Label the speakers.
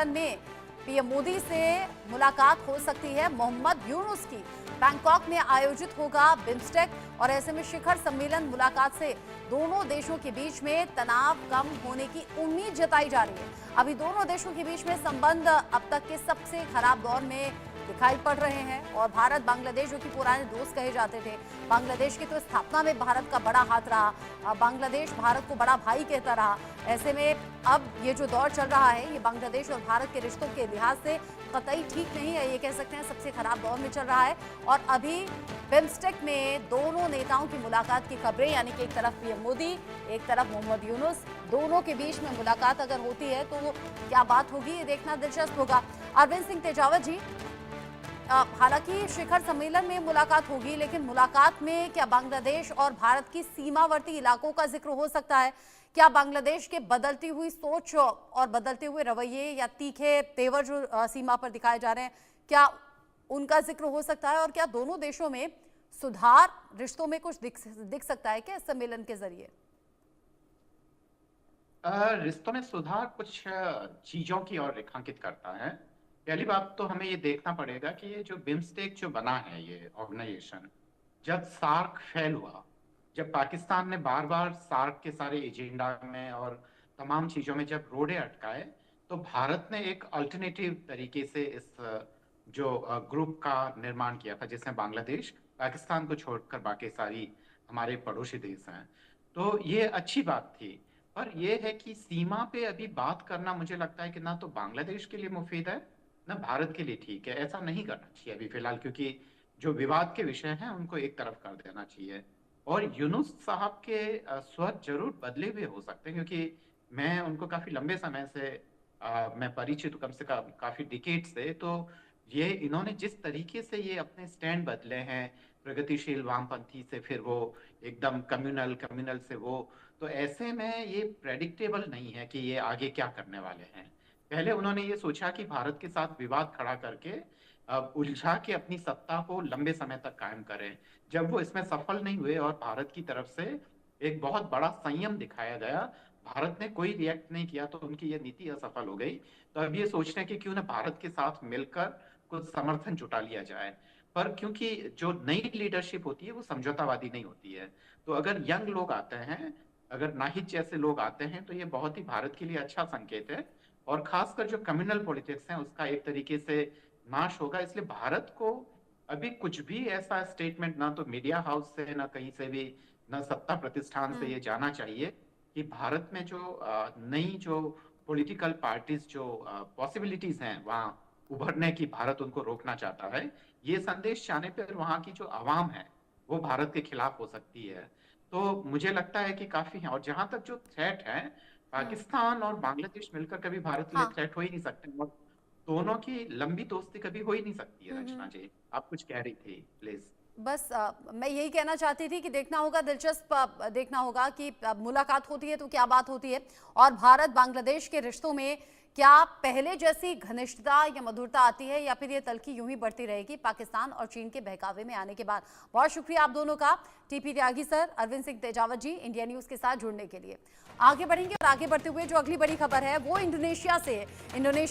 Speaker 1: सम्मेलन में पीएम मोदी से मुलाकात हो सकती है मोहम्मद यूनुस की। बैंकॉक में आयोजित होगा बिम्स्टेक और ऐसे में शिखर सम्मेलन मुलाकात से दोनों देशों के बीच में तनाव कम होने की उम्मीद जताई जा रही है। अभी दोनों देशों के बीच में संबंध अब तक के सबसे खराब दौर में दिखाई पड़ रहे हैं और भारत बांग्लादेश जो कि पुराने दोस्त कहे जाते थे, बांग्लादेश की तो स्थापना में भारत का बड़ा हाथ रहा, बांग्लादेश भारत को बड़ा भाई कहता रहा। ऐसे में अब ये जो दौर चल रहा है ये बांग्लादेश और भारत के रिश्तों के लिहाज से कतई ठीक नहीं है, ये कह सकते हैं सबसे खराब दौर में चल रहा है। और अभी बिम्स्टेक में दोनों नेताओं की मुलाकात की खबरें, यानी कि एक तरफ पीएम मोदी, एक तरफ मोहम्मद यूनुस, दोनों के बीच में मुलाकात अगर होती है तो क्या बात होगी ये देखना दिलचस्प होगा। अरविंद सिंह तेजावत जी, हालांकि शिखर सम्मेलन में मुलाकात होगी, लेकिन मुलाकात में क्या बांग्लादेश और भारत की सीमावर्ती इलाकों का जिक्र हो सकता है? क्या बांग्लादेश के बदलती हुई सोच और बदलते हुए रवैये या तीखे तेवर जो सीमा पर दिखाए जा रहे हैं, क्या उनका जिक्र हो सकता है? और क्या दोनों देशों में सुधार रिश्तों में कुछ दिख सकता है क्या इस सम्मेलन के जरिए?
Speaker 2: रिश्तों में सुधार कुछ चीजों की ओर रेखांकित करता है। पहली बात तो हमें ये देखना पड़ेगा कि ये जो बिम्स्टेक जो बना है, ये ऑर्गेनाइजेशन, जब सार्क फेल हुआ, जब पाकिस्तान ने बार बार सार्क के सारे एजेंडा में और तमाम चीजों में जब रोड़े अटकाए, तो भारत ने एक अल्टरनेटिव तरीके से इस जो ग्रुप का निर्माण किया था, जिसमें बांग्लादेश, पाकिस्तान को छोड़कर बाकी सारी हमारे पड़ोसी देश हैं। तो ये अच्छी बात थी, पर यह है कि सीमा पे अभी बात करना मुझे लगता है कि ना तो बांग्लादेश के लिए मुफीद है ना भारत के लिए ठीक है। ऐसा नहीं करना चाहिए अभी फिलहाल, क्योंकि जो विवाद के विषय हैं उनको एक तरफ कर देना चाहिए। और यूनुस साहब के स्वर जरूर बदले हुए हो सकते हैं, क्योंकि मैं उनको काफी लंबे समय से मैं परिचित हूं, कम से कम काफी डिकेड से। तो ये इन्होंने जिस तरीके से ये अपने स्टैंड बदले हैं, प्रगतिशील वामपंथी से फिर वो एकदम कम्युनल कम्युनल से वो, तो ऐसे में ये प्रेडिक्टेबल नहीं है कि ये आगे क्या करने वाले हैं। पहले उन्होंने ये सोचा कि भारत के साथ विवाद खड़ा करके उलझा के अपनी सत्ता को लंबे समय तक कायम करें। जब वो इसमें सफल नहीं हुए और भारत की तरफ से एक बहुत बड़ा संयम दिखाया गया, भारत ने कोई रिएक्ट नहीं किया, तो उनकी ये नीति असफल हो गई। तो अब ये सोच रहे हैं कि क्यों ना भारत के साथ मिलकर कुछ समर्थन जुटा लिया जाए। पर क्योंकि जो नई लीडरशिप होती है वो समझौतावादी नहीं होती है, तो अगर यंग लोग आते हैं, अगर नाहिद जैसे लोग आते हैं, तो ये बहुत ही भारत के लिए अच्छा संकेत है। और खासकर जो कम्युनल पॉलिटिक्स है उसका एक तरीके से नाश होगा। इसलिए भारत को अभी कुछ भी ऐसा स्टेटमेंट ना तो मीडिया हाउस से, ना कहीं से भी, ना सत्ता प्रतिष्ठान से ये जाना चाहिए कि भारत में जो नई जो पॉलिटिकल पार्टीज जो पॉसिबिलिटीज हैं वहाँ उभरने की, भारत उनको रोकना चाहता है। ये संदेश जाने पर वहाँ की जो आवाम है वो भारत के खिलाफ हो सकती है। तो मुझे लगता है कि काफी है। और जहां तक जो थ्रेट है, पाकिस्तान और बांग्लादेश मिलकर कभी भारत के लिए
Speaker 1: हाँ।
Speaker 2: थ्रेट हो ही नहीं सकते, और दोनों की लंबी दोस्ती कभी हो ही नहीं सकती है। रचना जी, आप कुछ कह रही थी, प्लीज।
Speaker 1: बस मैं यही कहना चाहती थी कि देखना होगा, दिलचस्प देखना होगा कि मुलाकात होती है तो क्या बात होती है और भारत बांग्लादेश के रिश्तों में क्या पहले जैसी घनिष्ठता या मधुरता आती है या फिर ये तल्खी यूं ही बढ़ती रहेगी पाकिस्तान और चीन के बहकावे में आने के बाद। बहुत शुक्रिया आप दोनों का, टीपी त्यागी सर, अरविंद सिंह तेजावत जी, इंडिया न्यूज के साथ जुड़ने के लिए। आगे बढ़ेंगे और आगे बढ़ते हुए जो अगली बड़ी खबर है वो इंडोनेशिया से। इंडोनेशिया